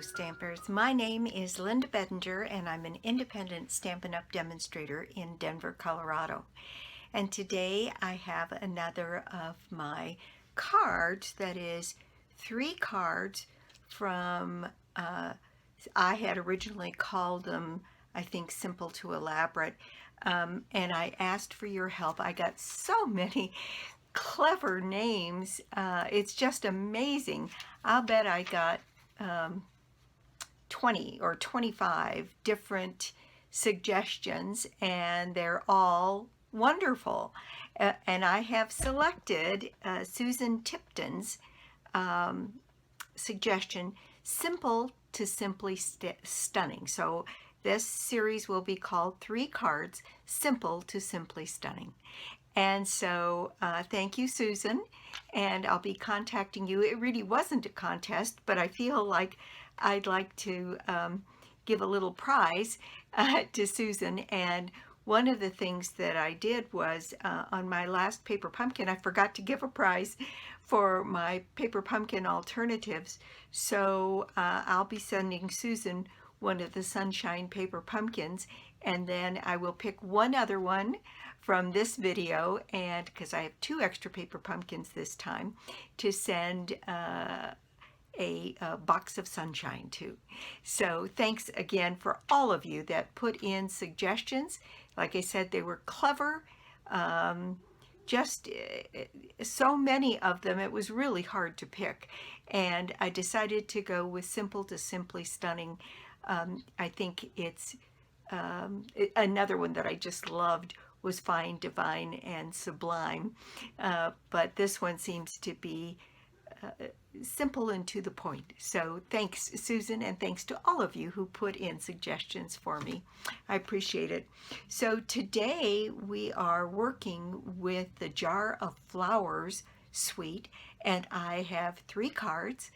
Hello Stampers, my name is Linda Bedinger and I'm an independent Stampin' Up! Demonstrator in Denver, Colorado. And today I have another of my cards that is 3 cards from, I had originally called them, I think, Simple to Elaborate, and I asked for your help. I got so many clever names. It's just amazing. I'll bet I got 20 or 25 different suggestions, and they're all wonderful. And I have selected Susan Tipton's suggestion, Simple to Simply Stunning. So this series will be called 3 Cards, Simple to Simply Stunning. And so thank you, Susan, and I'll be contacting you. It really wasn't a contest, but I feel like I'd like to give a little prize to Susan. And one of the things that I did was on my last paper pumpkin, I forgot to give a prize for my paper pumpkin alternatives. So I'll be sending Susan one of the sunshine paper pumpkins, and then I will pick one other one from this video, and because I have 2 extra paper pumpkins this time, to send a box of sunshine to. So thanks again for all of you that put in suggestions. Like I said, they were clever, just so many of them. It was really hard to pick, and I decided to go with Simple to Simply Stunning. I think it's another one that I just loved was Fine, Divine, and Sublime, but this one seems to be simple and to the point. So thanks, Susan, and thanks to all of you who put in suggestions for me. I appreciate it. So today we are working with the Jar of Flowers suite, and I have 3 cards,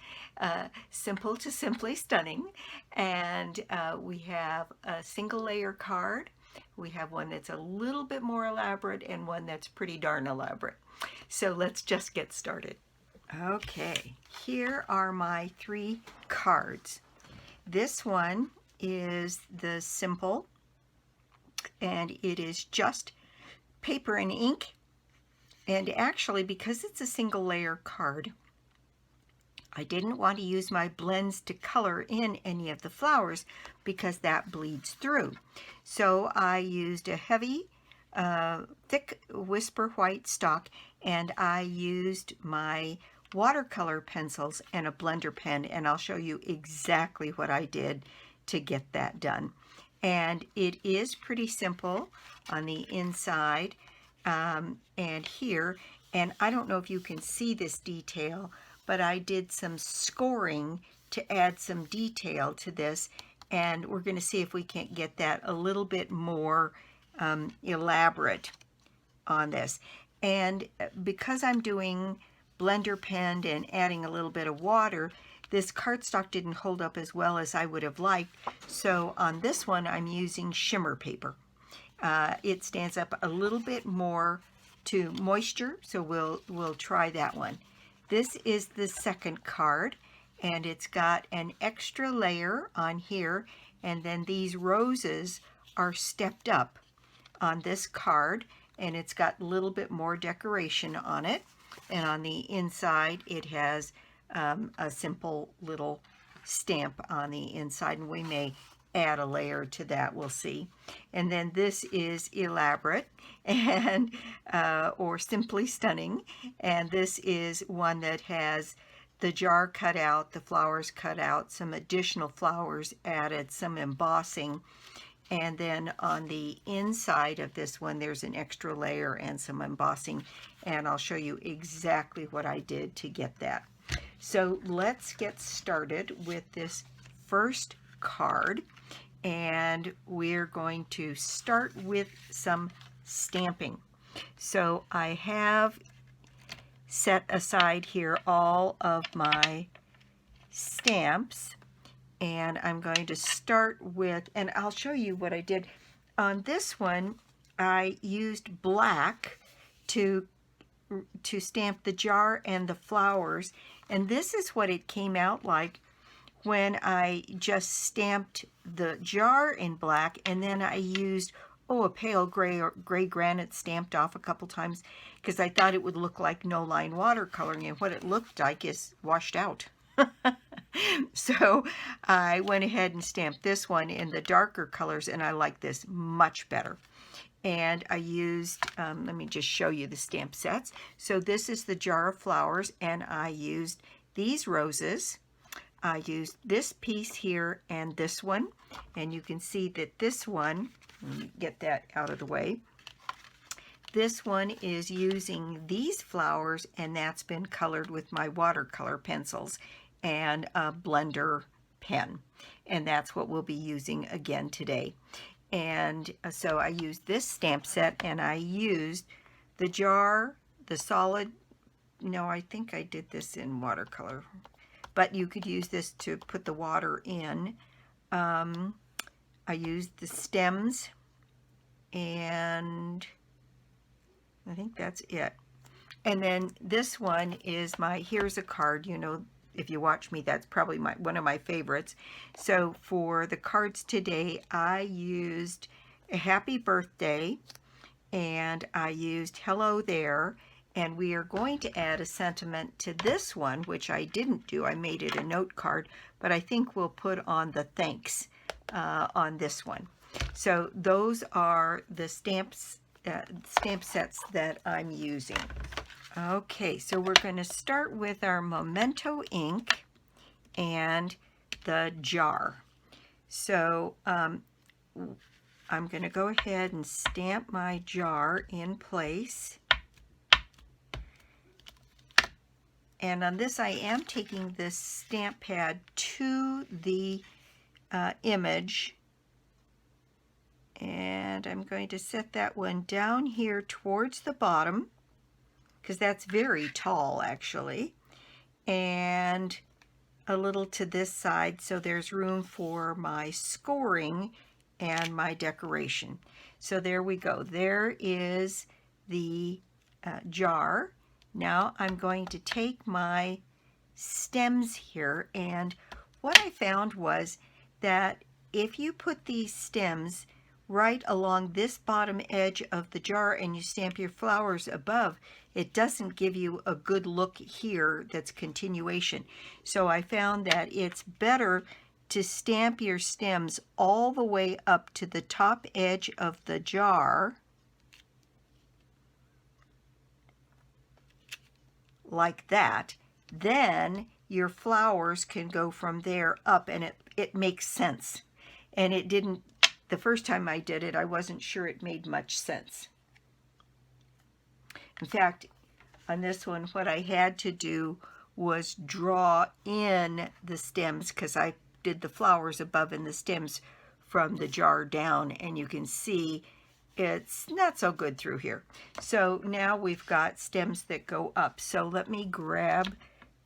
Simple to Simply Stunning, and we have a single layer card. We have one that's a little bit more elaborate and one that's pretty darn elaborate. So let's just get started. Okay, here are my 3 cards. This one is the Simple, and it is just paper and ink. And actually, because it's a single layer card, I didn't want to use my blends to color in any of the flowers because that bleeds through. So I used a heavy, thick Whisper White stock, and I used my watercolor pencils and a blender pen, and I'll show you exactly what I did to get that done. And it is pretty simple on the inside and here, and I don't know if you can see this detail, but I did some scoring to add some detail to this, and we're going to see if we can't get that a little bit more elaborate on this. And because I'm doing blender pen and adding a little bit of water, this cardstock didn't hold up as well as I would have liked. So on this one, I'm using shimmer paper. It stands up a little bit more to moisture, so we'll try that one. This is the second card, and it's got an extra layer on here, and then these roses are stepped up on this card, and it's got a little bit more decoration on it. And on the inside, it has a simple little stamp on the inside, and we may add a layer to that, we'll see. And then this is elaborate and or simply stunning, and this is one that has the jar cut out, the flowers cut out, some additional flowers added, some embossing, and then on the inside of this one there's an extra layer and some embossing, and I'll show you exactly what I did to get that. So let's get started with this first card, and we're going to start with some stamping. So I have set aside here all of my stamps, and I'm going to start with, and I'll show you what I did. On this one, I used black to stamp the jar and the flowers, and this is what it came out like when I just stamped the jar in black, and then I used a pale gray or gray granite stamped off a couple times because I thought it would look like no line watercoloring, and what it looked like is washed out. So I went ahead and stamped this one in the darker colors, and I like this much better. And I used, let me just show you the stamp sets. So this is the jar of flowers, and I used these roses. I used this piece here and this one, and you can see that this one, let me get that out of the way. This one is using these flowers, and that's been colored with my watercolor pencils and a blender pen, and that's what we'll be using again today. And so I used this stamp set, and I used the jar, the solid, no, I think I did this in watercolor, but you could use this to put the water in. I used the stems, and I think that's it. And then this one is my, here's a card, you know, if you watch me, that's probably one of my favorites. So for the cards today, I used a happy birthday, and I used hello there, and we are going to add a sentiment to this one, which I didn't do. I made it a note card, but I think we'll put on the thanks on this one. So those are the stamp sets that I'm using. Okay, so we're going to start with our Memento ink and the jar. So I'm going to go ahead and stamp my jar in place. And on this, I am taking this stamp pad to the image, and I'm going to set that one down here towards the bottom, because that's very tall actually, and a little to this side, so there's room for my scoring and my decoration. So there we go. There is the jar. Now I'm going to take my stems here, and what I found was that if you put these stems right along this bottom edge of the jar and you stamp your flowers above, it doesn't give you a good look here that's continuation. So I found that it's better to stamp your stems all the way up to the top edge of the jar, like that. Then your flowers can go from there up, and it makes sense. And it didn't, the first time I did it, I wasn't sure it made much sense. In fact, on this one, what I had to do was draw in the stems, because I did the flowers above and the stems from the jar down, and you can see it's not so good through here. So now we've got stems that go up. So let me grab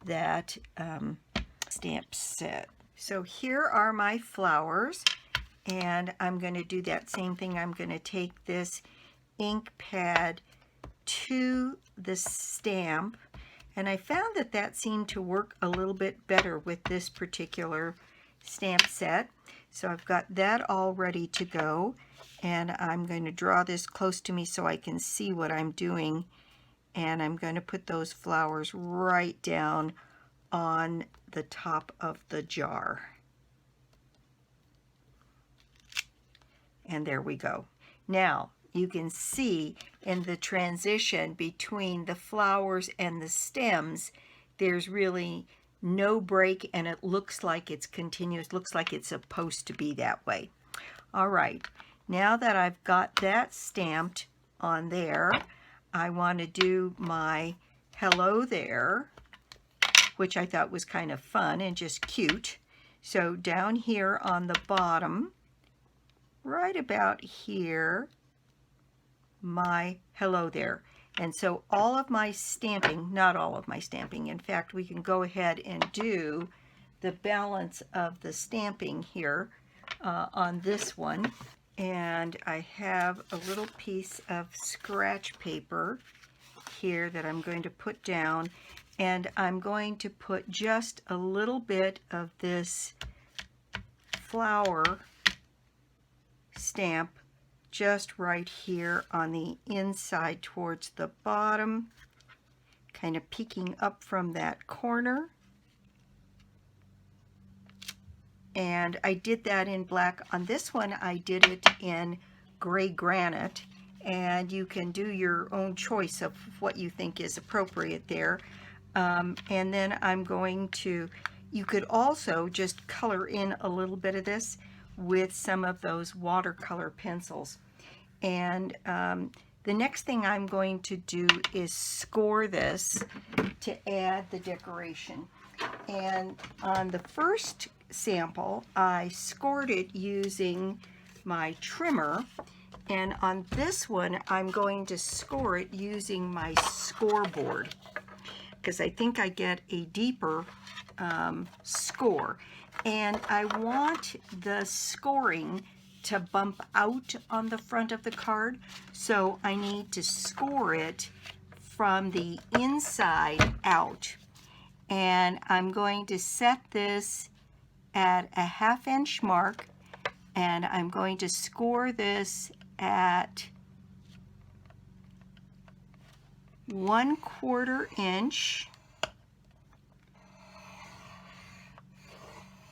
that stamp set. So here are my flowers, and I'm going to do that same thing. I'm going to take this ink pad to the stamp, and I found that that seemed to work a little bit better with this particular stamp set. So I've got that all ready to go, and I'm going to draw this close to me so I can see what I'm doing, and I'm going to put those flowers right down on the top of the jar. And there we go. Now you can see in the transition between the flowers and the stems, there's really no break, and it looks like it's continuous, looks like it's supposed to be that way. All right, now that I've got that stamped on there, I want to do my hello there, which I thought was kind of fun and just cute. So down here on the bottom, right about here, my hello there. And so all of my stamping, not all of my stamping, in fact, we can go ahead and do the balance of the stamping here on this one. And I have a little piece of scratch paper here that I'm going to put down, and I'm going to put just a little bit of this flower stamp just right here on the inside towards the bottom, kind of peeking up from that corner. And I did that in black. On this one, I did it in gray granite, and you can do your own choice of what you think is appropriate there. And then I'm going to, you could also just color in a little bit of this with some of those watercolor pencils. And the next thing I'm going to do is score this to add the decoration. And on the first sample, I scored it using my trimmer, and on this one I'm going to score it using my scoreboard, because I think I get a deeper score, and I want the scoring to bump out on the front of the card, so I need to score it from the inside out. And I'm going to set this at a 1/2 inch mark, and I'm going to score this at 1/4 inch,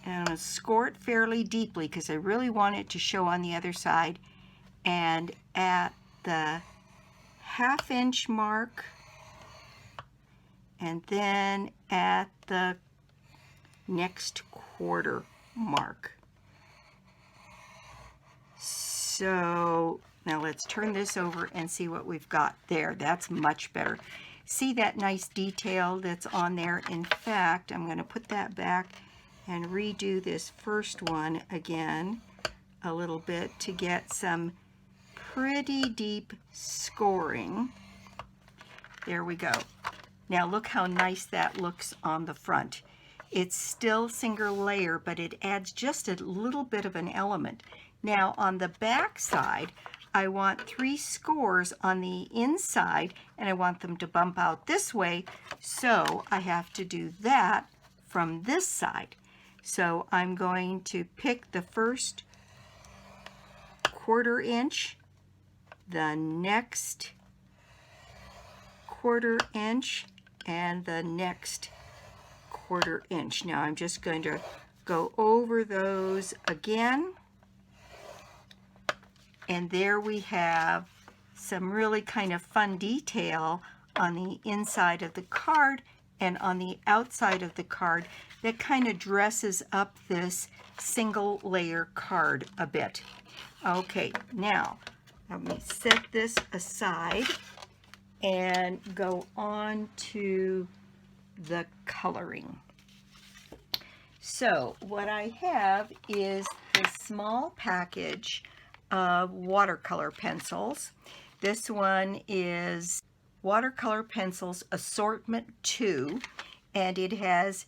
and I'm going to score it fairly deeply because I really want it to show on the other side. And at the 1/2 inch mark, and then at the next quarter mark. So now let's turn this over and see what we've got there. That's much better. See that nice detail that's on there? In fact, I'm going to put that back and redo this first one again a little bit to get some pretty deep scoring. There we go. Now look how nice that looks on the front. It's still single layer, but it adds just a little bit of an element. Now on the back side, I want 3 scores on the inside, and I want them to bump out this way, so I have to do that from this side. So I'm going to pick the first 1/4 inch, the next 1/4 inch, and the next 1/4 inch. Now I'm just going to go over those again, and there we have some really kind of fun detail on the inside of the card and on the outside of the card that kind of dresses up this single layer card a bit. Okay, now let me set this aside and go on to the coloring. So what I have is this small package of watercolor pencils. This one is Watercolor Pencils Assortment 2, and it has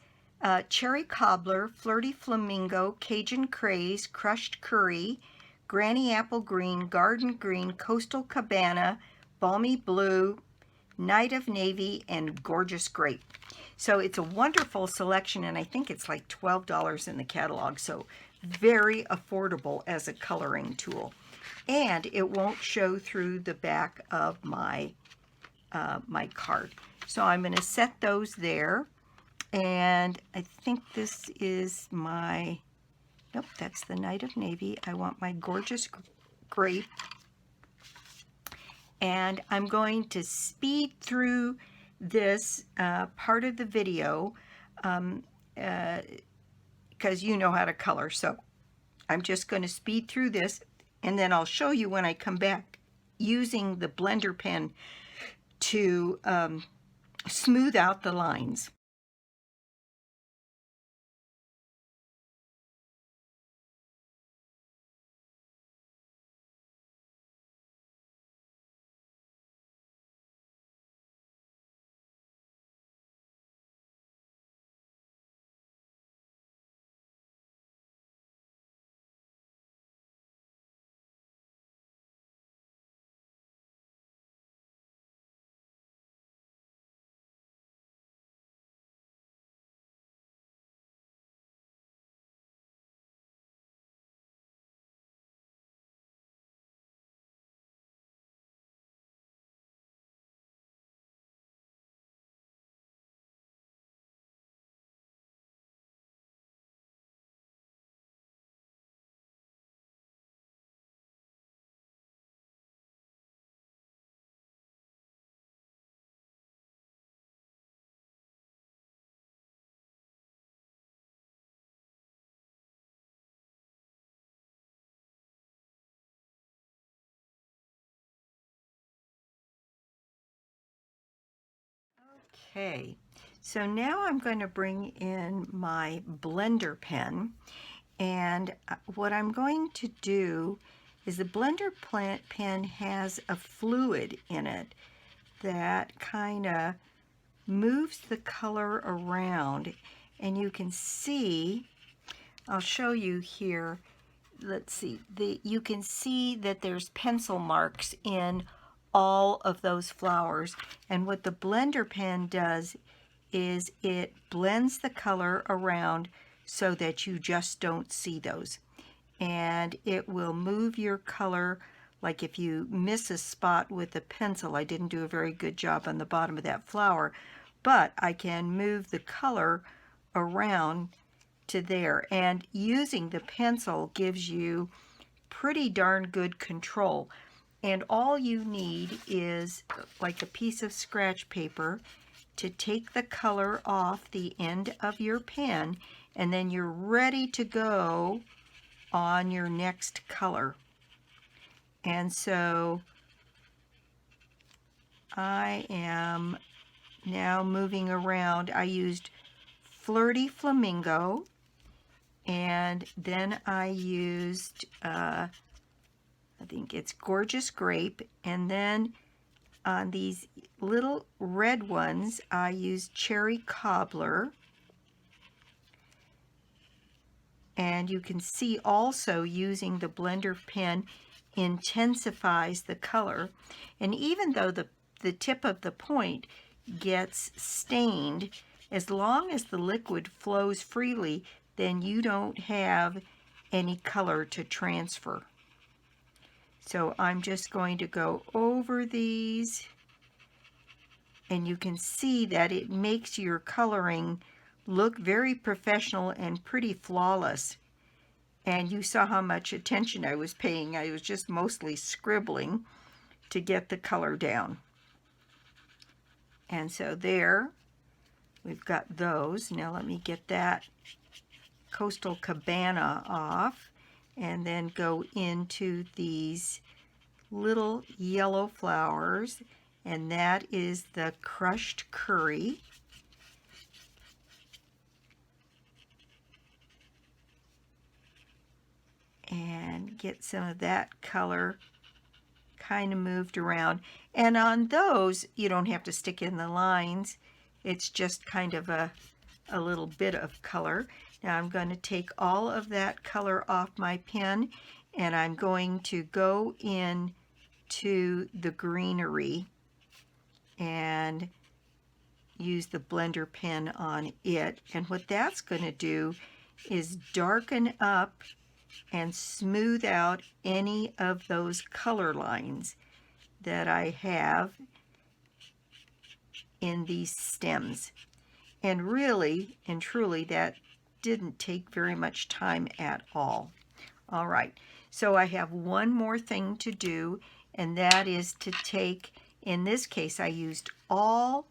Cherry Cobbler, Flirty Flamingo, Cajun Craze, Crushed Curry, Granny Apple Green, Garden Green, Coastal Cabana, Balmy Blue, Night of Navy, and Gorgeous Grape. So it's a wonderful selection, and I think it's like $12 in the catalog, so very affordable as a coloring tool. And it won't show through the back of my my card. So I'm going to set those there, and I think this is my, nope, that's the Night of Navy. I want my Gorgeous Grape, and I'm going to speed through this part of the video because you know how to color, so I'm just going to speed through this, and then I'll show you when I come back using the blender pen to smooth out the lines. Okay, so now I'm going to bring in my blender pen, and what I'm going to do is the blender pen has a fluid in it that kind of moves the color around, and you can see, I'll show you here, let's see, you can see that there's pencil marks in all of those flowers, and what the blender pen does is it blends the color around so that you just don't see those, and it will move your color. Like if you miss a spot with a pencil, I didn't do a very good job on the bottom of that flower, but I can move the color around to there, and using the pencil gives you pretty darn good control. And all you need is like a piece of scratch paper to take the color off the end of your pen, and then you're ready to go on your next color. And so I am now moving around. I used Flirty Flamingo, and then I used I think it's Gorgeous Grape, and then on these little red ones I used Cherry Cobbler. And you can see also using the blender pen intensifies the color, and even though the tip of the point gets stained, as long as the liquid flows freely, then you don't have any color to transfer. So I'm just going to go over these, and you can see that it makes your coloring look very professional and pretty flawless. And you saw how much attention I was paying. I was just mostly scribbling to get the color down. And so there, we've got those. Now let me get that Coastal Cabana off, and then go into these little yellow flowers, and that is the Crushed Curry. And get some of that color kind of moved around. And on those, you don't have to stick in the lines. It's just kind of a little bit of color. Now I'm going to take all of that color off my pen, and I'm going to go in to the greenery and use the blender pen on it. And what that's going to do is darken up and smooth out any of those color lines that I have in these stems. And really and truly, that didn't take very much time at all. All right, so I have one more thing to do, and that is to take, in this case I used all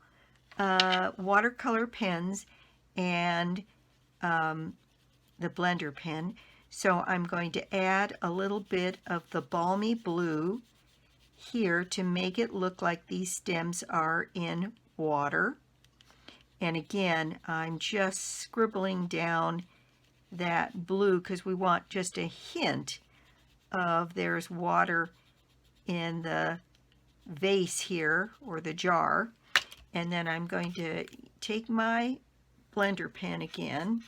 watercolor pens and the blender pen. So I'm going to add a little bit of the Balmy Blue here to make it look like these stems are in water. And again, I'm just scribbling down that blue because we want just a hint of there's water in the vase here, or the jar. And then I'm going to take my blender pen again,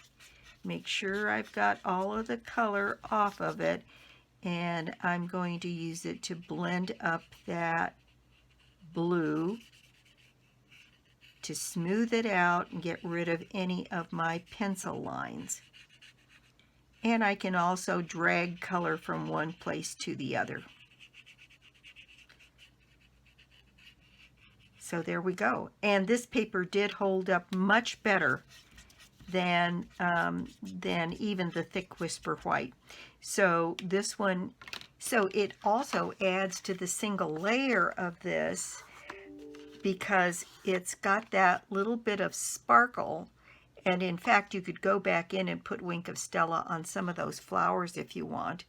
make sure I've got all of the color off of it, and I'm going to use it to blend up that blue to smooth it out and get rid of any of my pencil lines. And I can also drag color from one place to the other. So there we go. And this paper did hold up much better than even the thick Whisper White. So this one, so it also adds to the single layer of this because it's got that little bit of sparkle. And in fact, you could go back in and put Wink of Stella on some of those flowers if you want.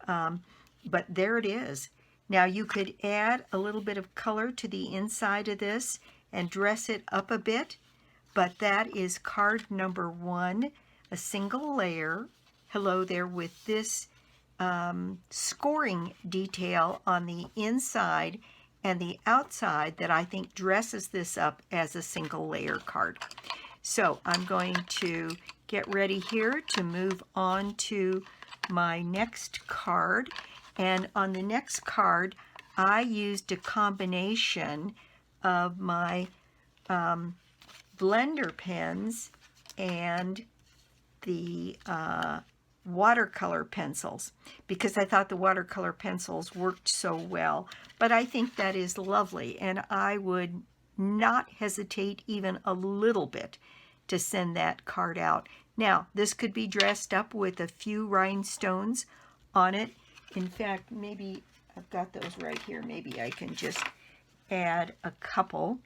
But there it is. Now you could add a little bit of color to the inside of this, and dress it up a bit. But that is card number 1, a single layer. Hello there, with this scoring detail on the inside and the outside that I think dresses this up as a single layer card. So I'm going to get ready here to move on to my next card. And on the next card, I used a combination of my blender pens and the watercolor pencils, because I thought the watercolor pencils worked so well. But I think that is lovely, and I would not hesitate even a little bit to send that card out. Now, this could be dressed up with a few rhinestones on it. In fact, maybe I've got those right here. Maybe I can just add a couple.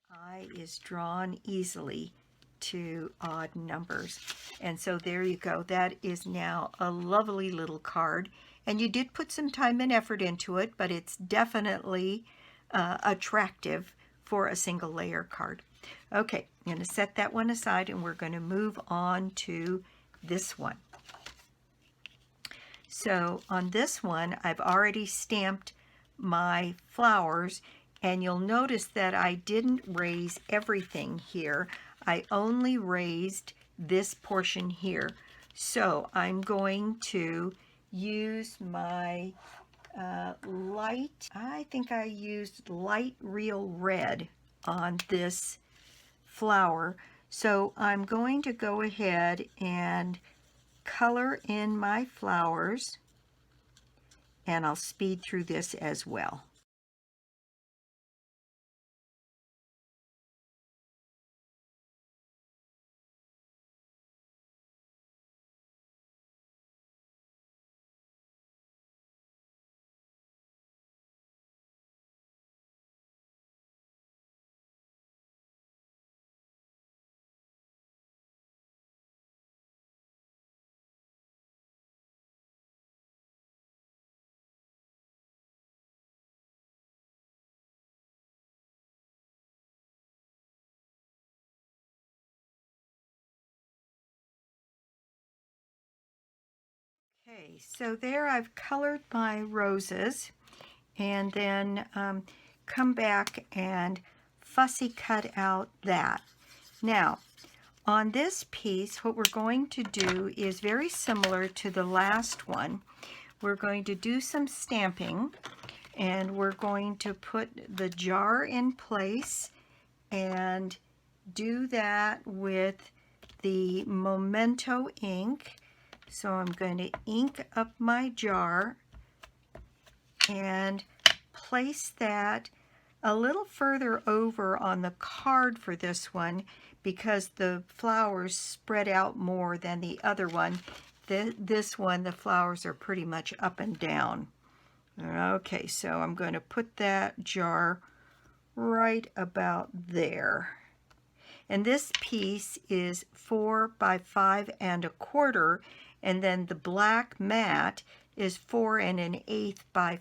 The eye is drawn easily to odd numbers. And so there you go. That is now a lovely little card. And you did put some time and effort into it, but it's definitely attractive for a single layer card. Okay, I'm going to set that one aside, and we're going to move on to this one. So on this one, I've already stamped my flowers, and you'll notice that I didn't raise everything here. I only raised this portion here. So I'm going to use my I think I used light real red on this flower. So I'm going to go ahead and color in my flowers, and I'll speed through this as well. Okay, so there I've colored my roses, and then come back and fussy cut out that. Now, on this piece, what we're going to do is very similar to the last one. We're going to do some stamping, and we're going to put the jar in place and do that with the Memento ink. So I'm going to ink up my jar and place that a little further over on the card for this one, because the flowers spread out more than the other one. This one, the flowers are pretty much up and down. Okay, so I'm going to put that jar right about there. And this piece is 4 by 5 1/4, and then the black mat is 4 1/8 by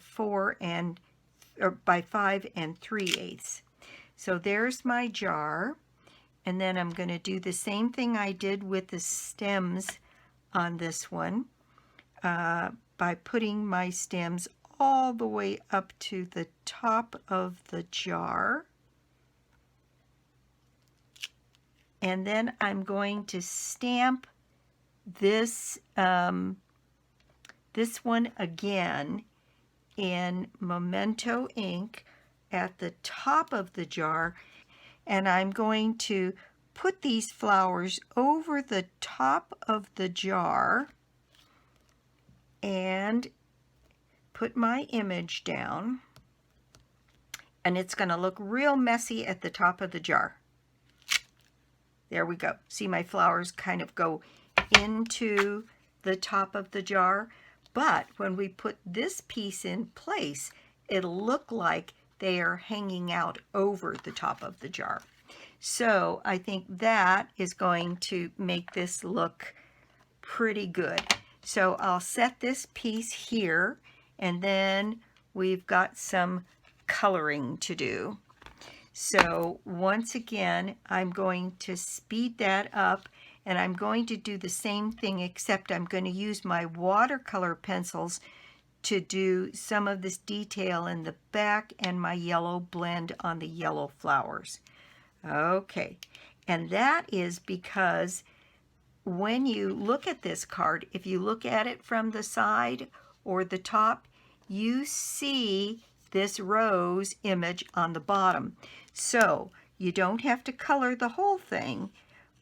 5 3/8. So there's my jar, and then I'm going to do the same thing I did with the stems on this one by putting my stems all the way up to the top of the jar. And then I'm going to stamp this this one again in Memento ink at the top of the jar, and I'm going to put these flowers over the top of the jar and put my image down, and it's going to look real messy at the top of the jar. There we go. See, my flowers kind of go into the top of the jar, but when we put this piece in place, it'll look like they are hanging out over the top of the jar. So I think that is going to make this look pretty good. So I'll set this piece here, and then we've got some coloring to do. So once again, I'm going to speed that up, and I'm going to do the same thing, except I'm going to use my watercolor pencils to do some of this detail in the back and my yellow blend on the yellow flowers. Okay, and that is because when you look at this card, if you look at it from the side or the top, you see this rose image on the bottom. So you don't have to color the whole thing,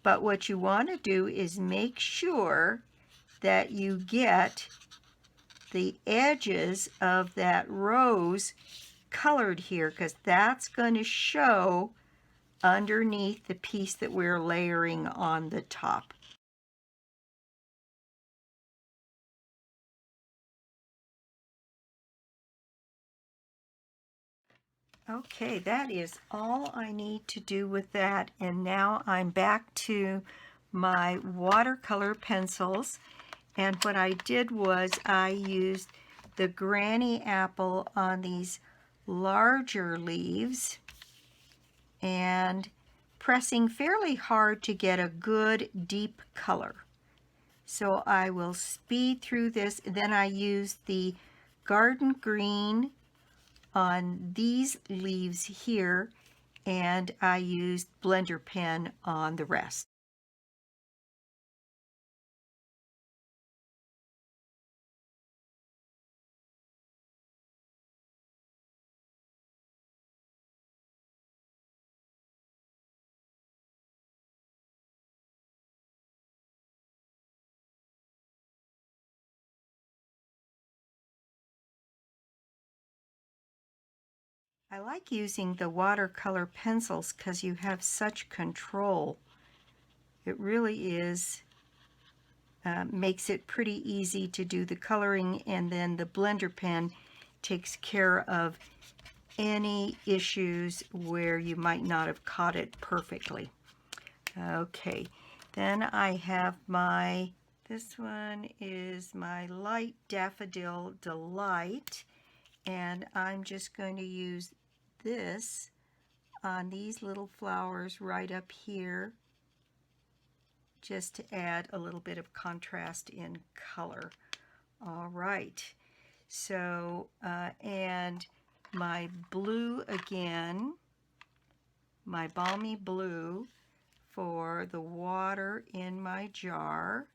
but what you want to do is make sure that you get the edges of that rose colored here, because that's going to show underneath the piece that we're layering on the top. Okay, that is all I need to do with that. And now I'm back to my watercolor pencils. And what I did was I used the granny apple on these larger leaves and pressing fairly hard to get a good deep color. So I will speed through this. Then I used the garden green on these leaves here, and I used blender pen on the rest. I like using the watercolor pencils because you have such control. It really is, makes it pretty easy to do the coloring, and then the blender pen takes care of any issues where you might not have caught it perfectly. Okay, then I have this one is my light Daffodil Delight, and I'm just going to use this on these little flowers right up here, just to add a little bit of contrast in color. All right, so and my blue again, my balmy blue for the water in my jar.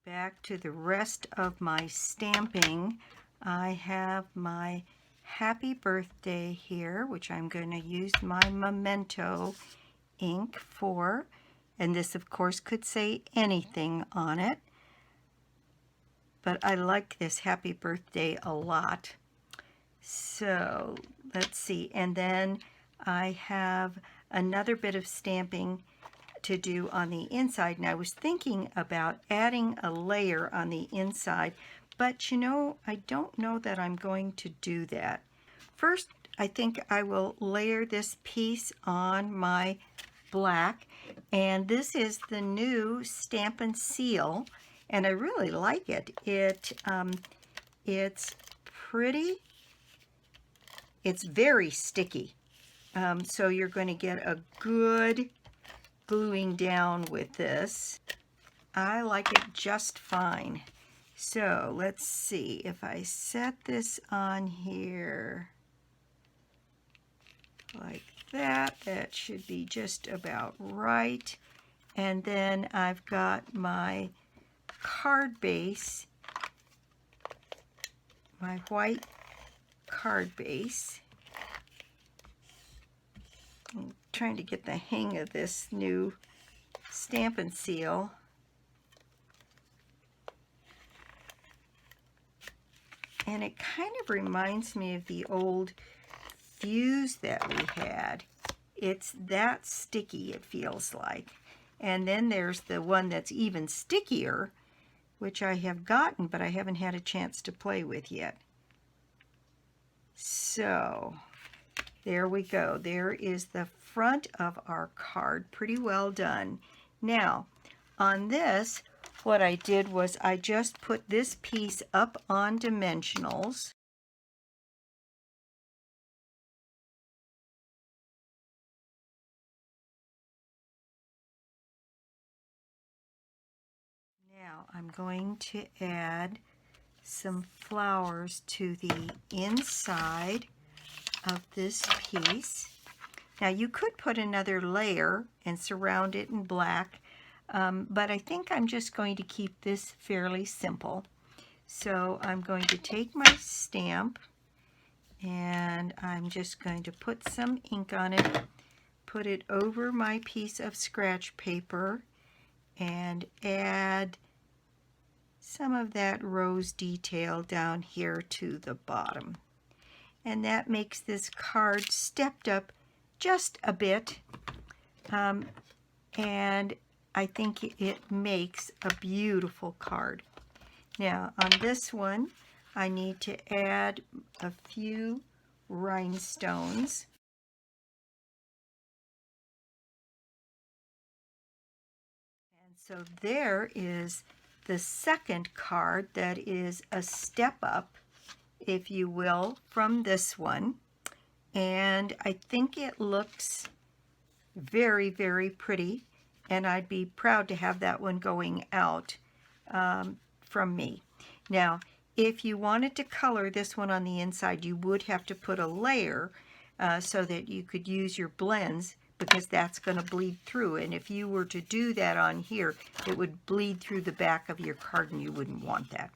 Back to the rest of my stamping, I have my happy birthday here, which I'm going to use my Memento ink for. And this, of course, could say anything on it. But I like this happy birthday a lot. So let's see. And then I have another bit of stamping to do on the inside, and I was thinking about adding a layer on the inside, but you know, I don't know that I'm going to do that. First, I think I will layer this piece on my black, and this is the new Stampin' Seal, and I really like it. It's pretty. It's very sticky, so you're going to get a good gluing down with this. I like it just fine. So let's see if I set this on here like that. That should be just about right. And then I've got my card base, my white card base. I'm trying to get the hang of this new Stampin' Seal. And it kind of reminds me of the old fuse that we had. It's that sticky, it feels like. And then there's the one that's even stickier, which I have gotten, but I haven't had a chance to play with yet. So there we go. There is the front of our card. Pretty well done. Now, on this, what I did was I just put this piece up on dimensionals. Now I'm going to add some flowers to the inside of this piece. Now you could put another layer and surround it in black, but I think I'm just going to keep this fairly simple. So I'm going to take my stamp and I'm just going to put some ink on it, put it over my piece of scratch paper, and add some of that rose detail down here to the bottom. And that makes this card stepped up just a bit, and I think it makes a beautiful card. Now on this one I need to add a few rhinestones. And so there is the second card that is a step up, if you will, from this one. And I think it looks very, very pretty, and I'd be proud to have that one going out from me. Now, if you wanted to color this one on the inside, you would have to put a layer so that you could use your blends, because that's going to bleed through. And if you were to do that on here, it would bleed through the back of your card, and you wouldn't want that.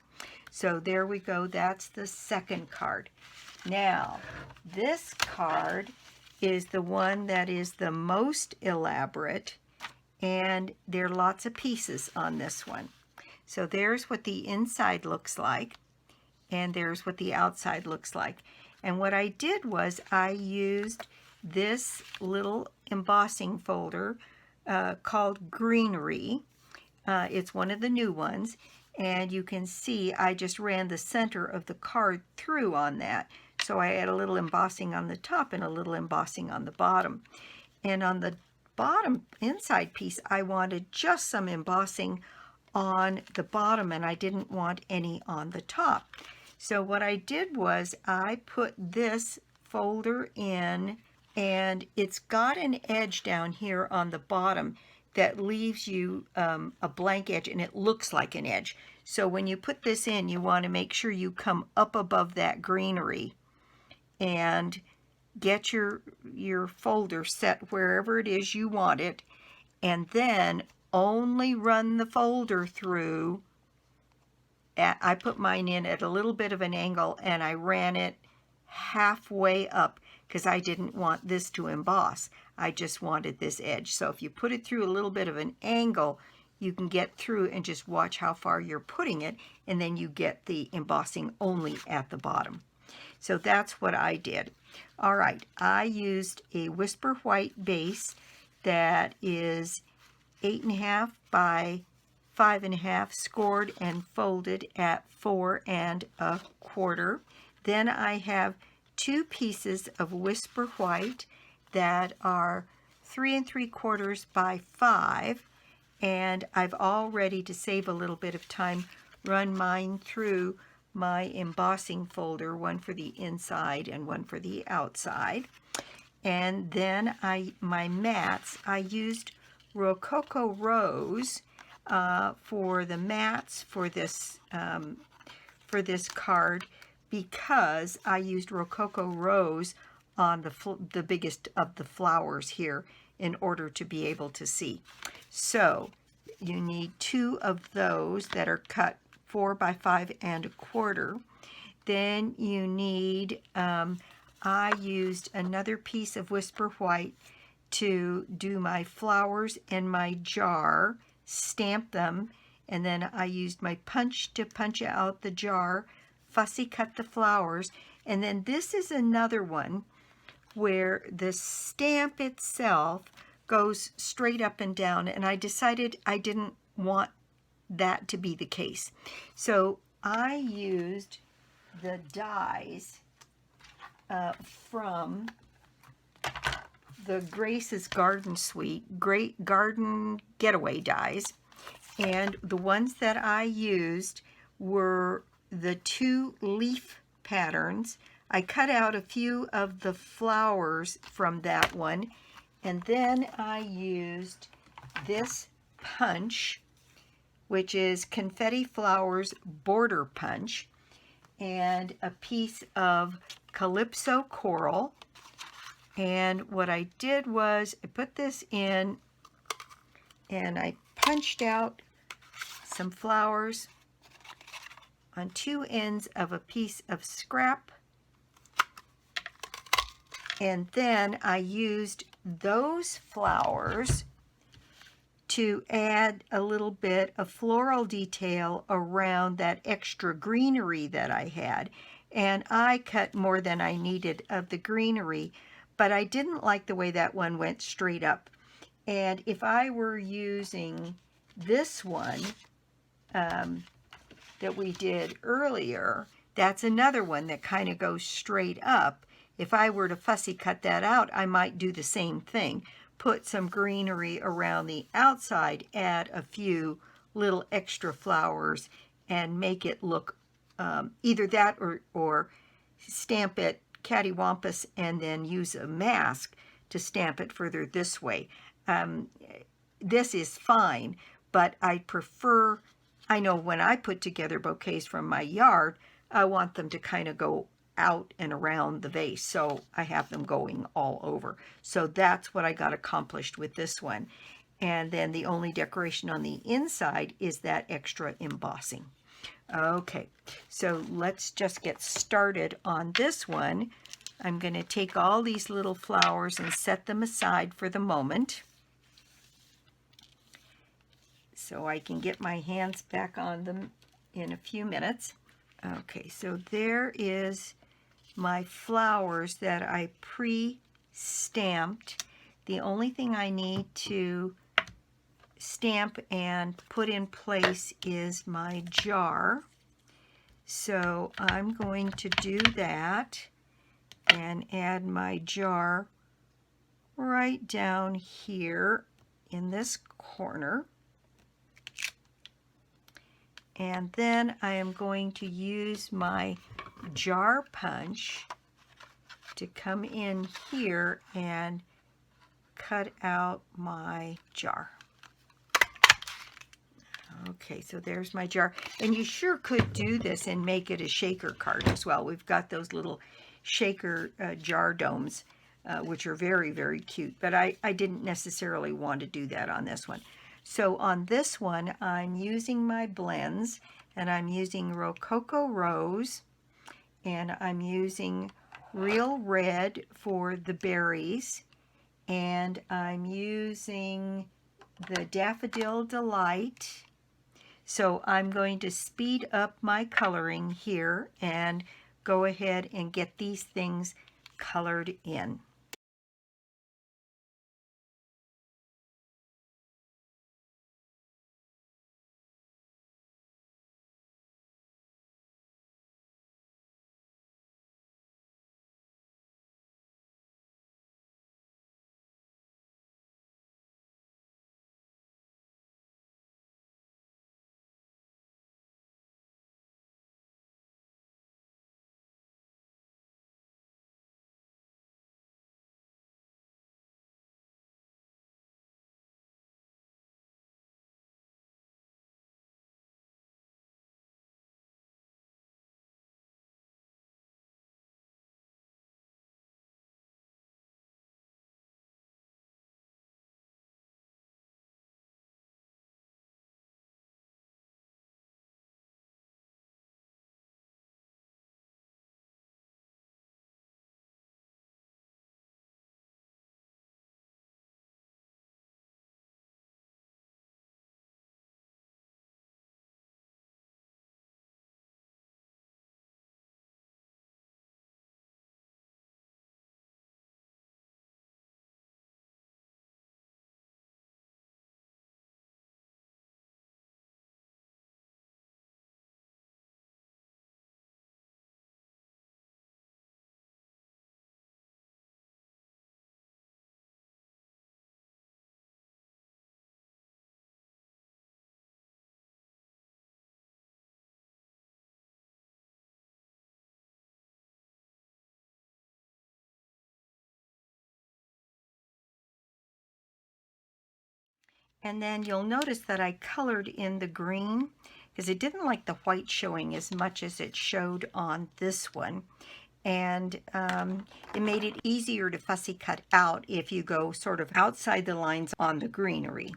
So there we go. That's the second card. Now, this card is the one that is the most elaborate, and there are lots of pieces on this one. So there's what the inside looks like, and there's what the outside looks like. And what I did was I used this little embossing folder called Greenery. It's one of the new ones, and you can see I just ran the center of the card through on that. So I had a little embossing on the top and a little embossing on the bottom. And on the bottom inside piece, I wanted just some embossing on the bottom, and I didn't want any on the top. So what I did was I put this folder in, and it's got an edge down here on the bottom that leaves you a blank edge, and it looks like an edge. So when you put this in, you want to make sure you come up above that greenery and get your folder set wherever it is you want it, and then only run the folder through. I put mine in at a little bit of an angle, and I ran it halfway up because I didn't want this to emboss. I just wanted this edge. So if you put it through a little bit of an angle, you can get through and just watch how far you're putting it, and then you get the embossing only at the bottom. So that's what I did. All right, I used a Whisper White base that is 8.5 by 5.5, scored and folded at 4 1/4. Then I have 2 pieces of Whisper White that are 3 3/4 by 5, and I've already, to save a little bit of time, run mine through my embossing folder, one for the inside and one for the outside. And then my mats, I used Rococo Rose for the mats for this card, because I used Rococo Rose on the biggest of the flowers here in order to be able to see. So you need 2 of those that are cut 4 by 5 1/4. Then you need, I used another piece of Whisper White to do my flowers in my jar, stamp them, and then I used my punch to punch out the jar, fussy cut the flowers. And then this is another one where the stamp itself goes straight up and down, and I decided I didn't want that to be the case. So I used the dies from the Grace's Garden Suite Great Garden Getaway dies, and the ones that I used were the 2 leaf patterns. I cut out a few of the flowers from that one, and then I used this punch, which is Confetti Flowers Border Punch, and a piece of Calypso Coral. And what I did was I put this in and I punched out some flowers on 2 ends of a piece of scrap, and then I used those flowers to add a little bit of floral detail around that extra greenery that I had. And I cut more than I needed of the greenery, but I didn't like the way that one went straight up. And if I were using this one that we did earlier, that's another one that kind of goes straight up. If I were to fussy cut that out, I might do the same thing. Put some greenery around the outside, add a few little extra flowers, and make it look either that or stamp it cattywampus and then use a mask to stamp it further this way. This is fine, but I prefer, I know when I put together bouquets from my yard, I want them to kind of go out and around the vase, so I have them going all over. So that's what I got accomplished with this one. And then the only decoration on the inside is that extra embossing. Okay, so let's just get started on this one. I'm going to take all these little flowers and set them aside for the moment, so I can get my hands back on them in a few minutes. Okay, so there is my flowers that I pre-stamped. The only thing I need to stamp and put in place is my jar. So I'm going to do that and add my jar right down here in this corner. And then I am going to use my jar punch to come in here and cut out my jar. Okay, so there's my jar. And you sure could do this and make it a shaker card as well. We've got those little shaker jar domes, which are very, very cute. But I didn't necessarily want to do that on this one. So on this one, I'm using my blends, and I'm using Rococo Rose, and I'm using Real Red for the berries, and I'm using the Daffodil Delight. So I'm going to speed up my coloring here and go ahead and get these things colored in. And then you'll notice that I colored in the green because it didn't like the white showing as much as it showed on this one. And it made it easier to fussy cut out if you go sort of outside the lines on the greenery.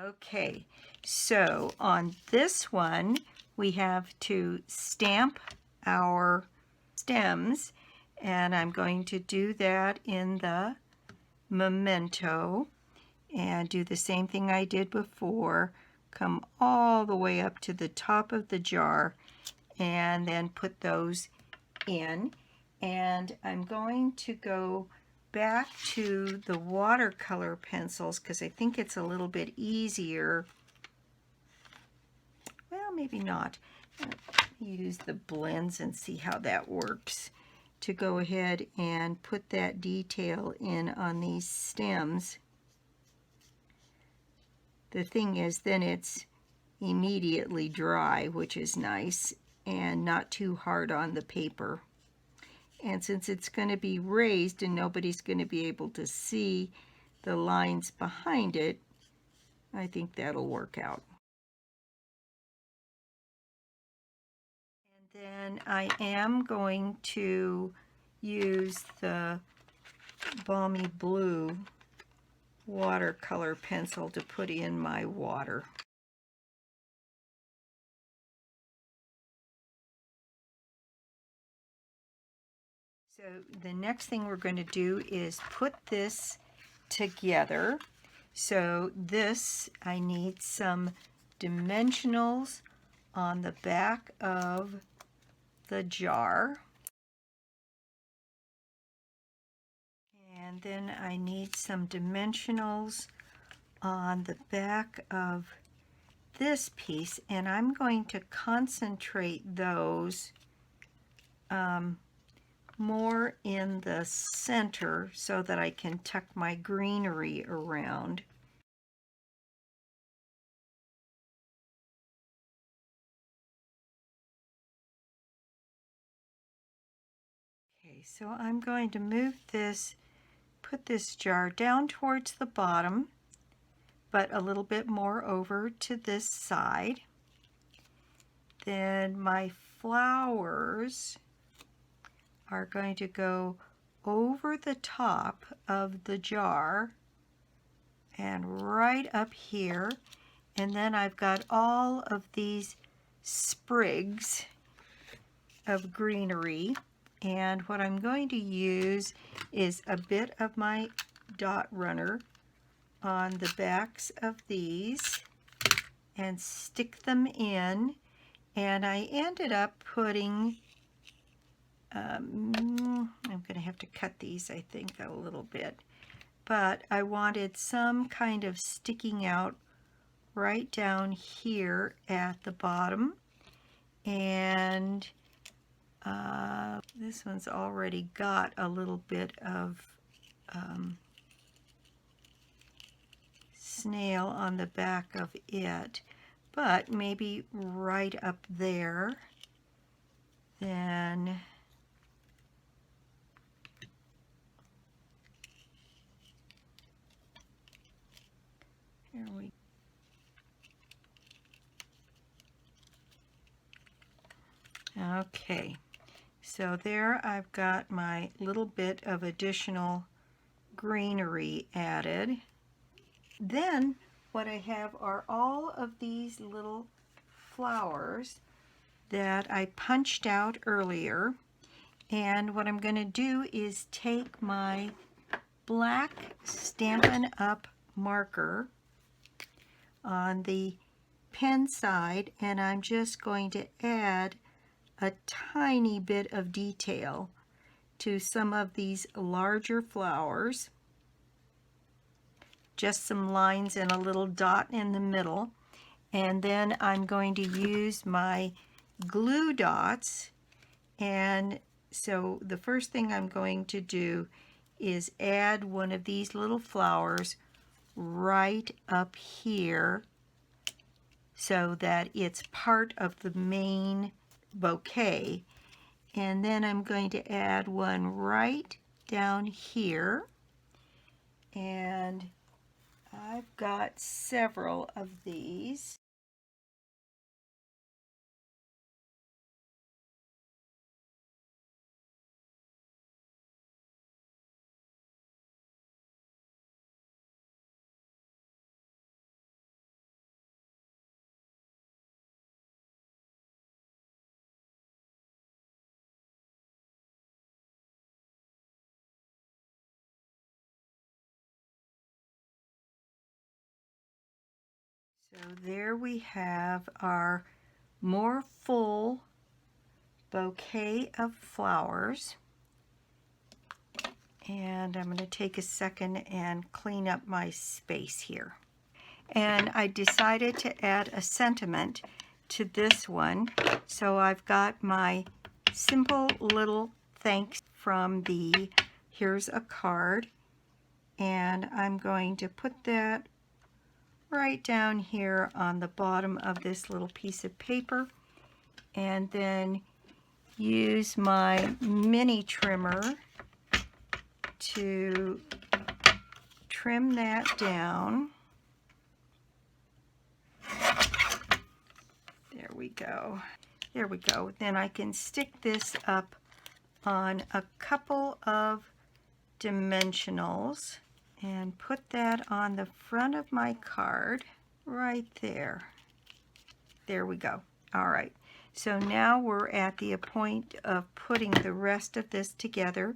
Okay, so on this one, we have to stamp our stems, and I'm going to do that in the memento and do the same thing I did before. Come all the way up to the top of the jar and then put those in. And I'm going to go back to the watercolor pencils because I think it's a little bit easier. Well, maybe not. Use the blends and see how that works to go ahead and put that detail in on these stems. The thing is, then it's immediately dry, which is nice, and not too hard on the paper. And since it's going to be raised and nobody's going to be able to see the lines behind it, I think that'll work out. And then I am going to use the Balmy Blue watercolor pencil to put in my water. So the next thing we're going to do is put this together. So this, I need some dimensionals on the back of the jar. And then I need some dimensionals on the back of this piece, and I'm going to concentrate those more in the center so that I can tuck my greenery around. Okay, so I'm going to move this, put this jar down towards the bottom, but a little bit more over to this side. Then my flowers are going to go over the top of the jar and right up here. And then I've got all of these sprigs of greenery. And what I'm going to use is a bit of my dot runner on the backs of these and stick them in. And I ended up putting I'm going to have to cut these, I think, a little bit. But I wanted some kind of sticking out right down here at the bottom. And this one's already got a little bit of snail on the back of it. But maybe right up there. Then here we go. Okay, so there I've got my little bit of additional greenery added. Then what I have are all of these little flowers that I punched out earlier. And what I'm going to do is take my black Stampin' Up! Marker on the pen side, and I'm just going to add a tiny bit of detail to some of these larger flowers. Just some lines and a little dot in the middle. And then I'm going to use my glue dots. And so the first thing I'm going to do is add one of these little flowers right up here so that it's part of the main bouquet. And then I'm going to add one right down here. And I've got several of these. So there we have our more full bouquet of flowers. And I'm going to take a second and clean up my space here. And I decided to add a sentiment to this one. So I've got my simple little thanks from the Here's a Card. And I'm going to put that right down here on the bottom of this little piece of paper. And then use my mini trimmer to trim that down. There we go. There we go. Then I can stick this up on a couple of dimensionals and put that on the front of my card right there. There we go. All right. So now we're at the point of putting the rest of this together.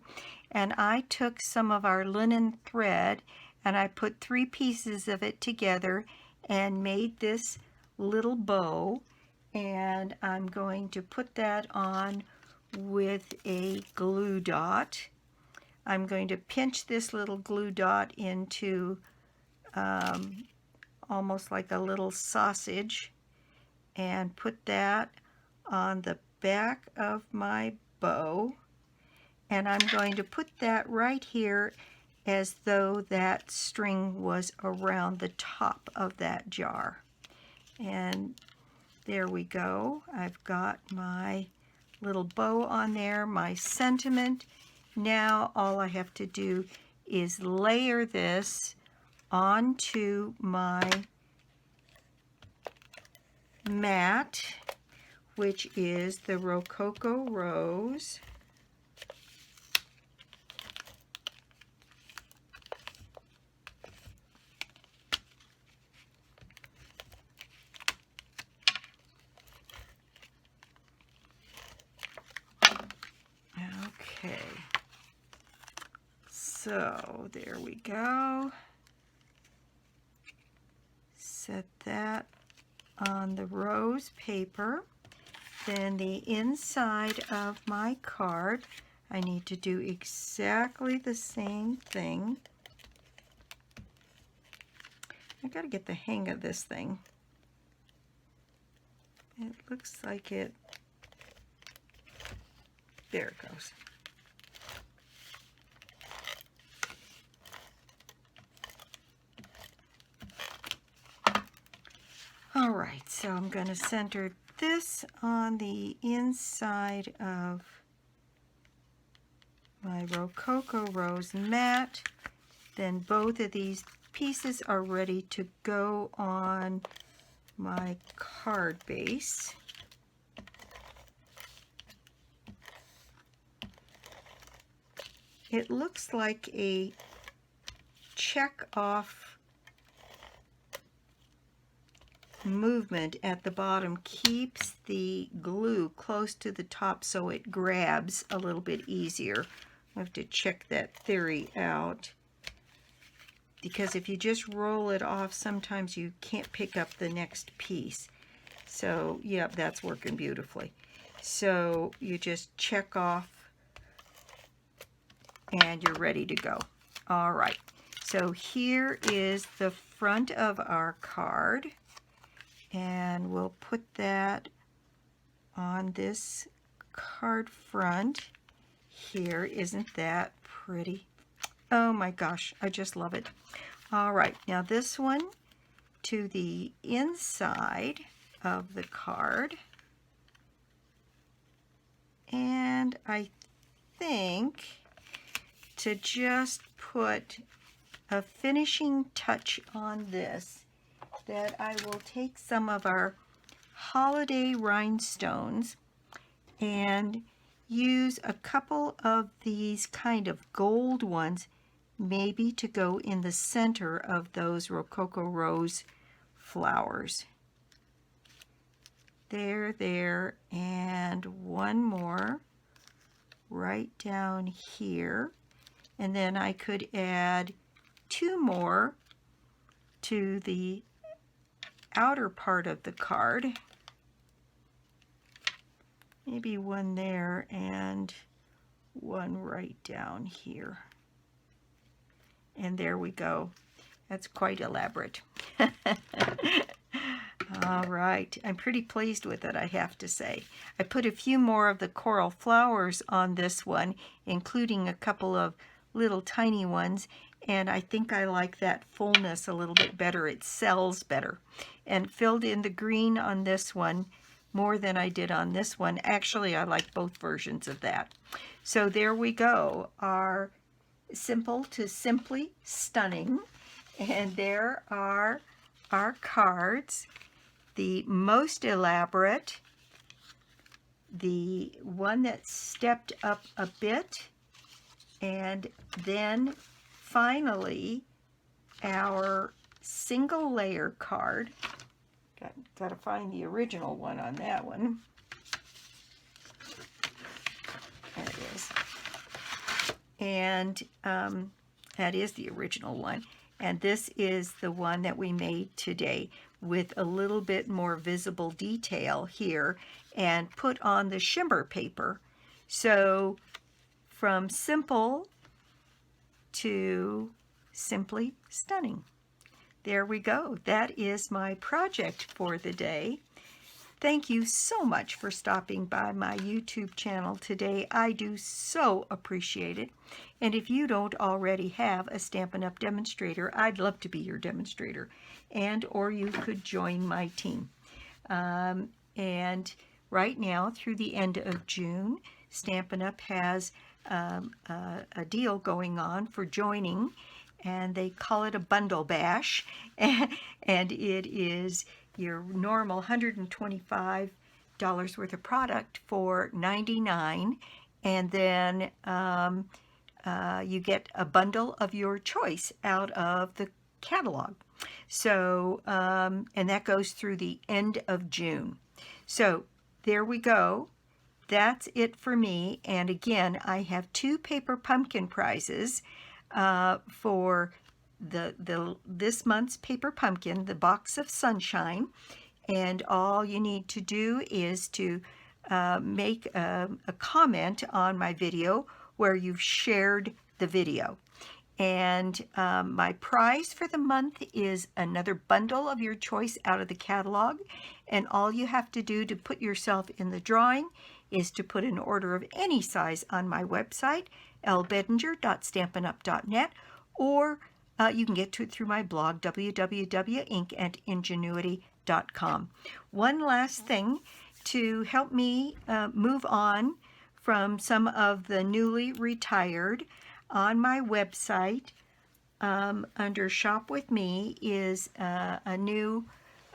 And I took some of our linen thread and I put 3 pieces of it together and made this little bow. And I'm going to put that on with a glue dot. I'm going to pinch this little glue dot into almost like a little sausage and put that on the back of my bow. And I'm going to put that right here as though that string was around the top of that jar. And there we go. I've got my little bow on there, my sentiment. Now all I have to do is layer this onto my mat, which is the Rococo Rose. Okay, so there we go. Set that on the rose paper. Then the inside of my card, I need to do exactly the same thing. I gotta get the hang of this thing. It looks like it, there it goes. All right, so I'm going to center this on the inside of my Rococo Rose mat. Then both of these pieces are ready to go on my card base. It looks like a check off movement at the bottom keeps the glue close to the top so it grabs a little bit easier. I have to check that theory out, because if you just roll it off, sometimes you can't pick up the next piece. So yep, that's working beautifully. So you just check off and you're ready to go. All right, so here is the front of our card. And we'll put that on this card front here. Isn't that pretty? Oh my gosh, I just love it. All right, now this one to the inside of the card. And I think to just put a finishing touch on this, that I will take some of our holiday rhinestones and use a couple of these kind of gold ones, maybe to go in the center of those Rococo Rose flowers. There, and one more right down here. And then I could add two more to the outer part of the card. Maybe one there and one right down here. And there we go. That's quite elaborate. All right, I'm pretty pleased with it, I have to say. I put a few more of the coral flowers on this one, including a couple of little tiny ones, and I think I like that fullness a little bit better. It sells better. And filled in the green on this one more than I did on this one. Actually, I like both versions of that. So there we go, our Simple to Simply Stunning. And there are our cards. The most elaborate, the one that stepped up a bit, and then finally our single layer card. Got to find the original one on that one. There it is. And that is the original one. And this is the one that we made today, with a little bit more visible detail here and put on the shimmer paper. So from simple to simply stunning. There we go. That is my project for the day. Thank you so much for stopping by my YouTube channel today. I do so appreciate it. And if you don't already have a Stampin' Up! Demonstrator, I'd love to be your demonstrator. Or you could join my team. And right now, through the end of June, Stampin' Up! Has a deal going on for joining, and they call it a bundle bash. And it is your normal $125 worth of product for $99, and then you get a bundle of your choice out of the catalog. So, and that goes through the end of June. So there we go. That's it for me. And again, I have 2 paper pumpkin prizes for this month's paper pumpkin, the box of sunshine. And all you need to do is to make a comment on my video where you've shared the video. And my prize for the month is another bundle of your choice out of the catalog. And all you have to do to put yourself in the drawing is to put an order of any size on my website, lbedinger.stampinup.net, or you can get to it through my blog, www.ingenuity.com. One last thing to help me move on from some of the newly retired. On my website, under Shop With Me, is a new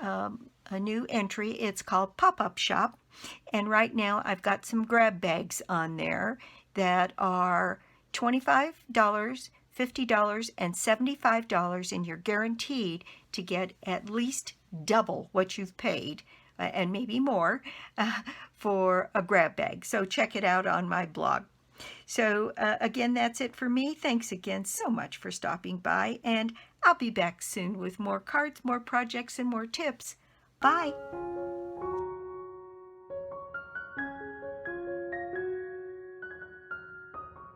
entry. It's called Pop-Up Shop, and right now I've got some grab bags on there that are $25, $50, and $75, and you're guaranteed to get at least double what you've paid, and maybe more, for a grab bag. So check it out on my blog. So again, that's it for me. Thanks again so much for stopping by, and I'll be back soon with more cards, more projects, and more tips. Bye!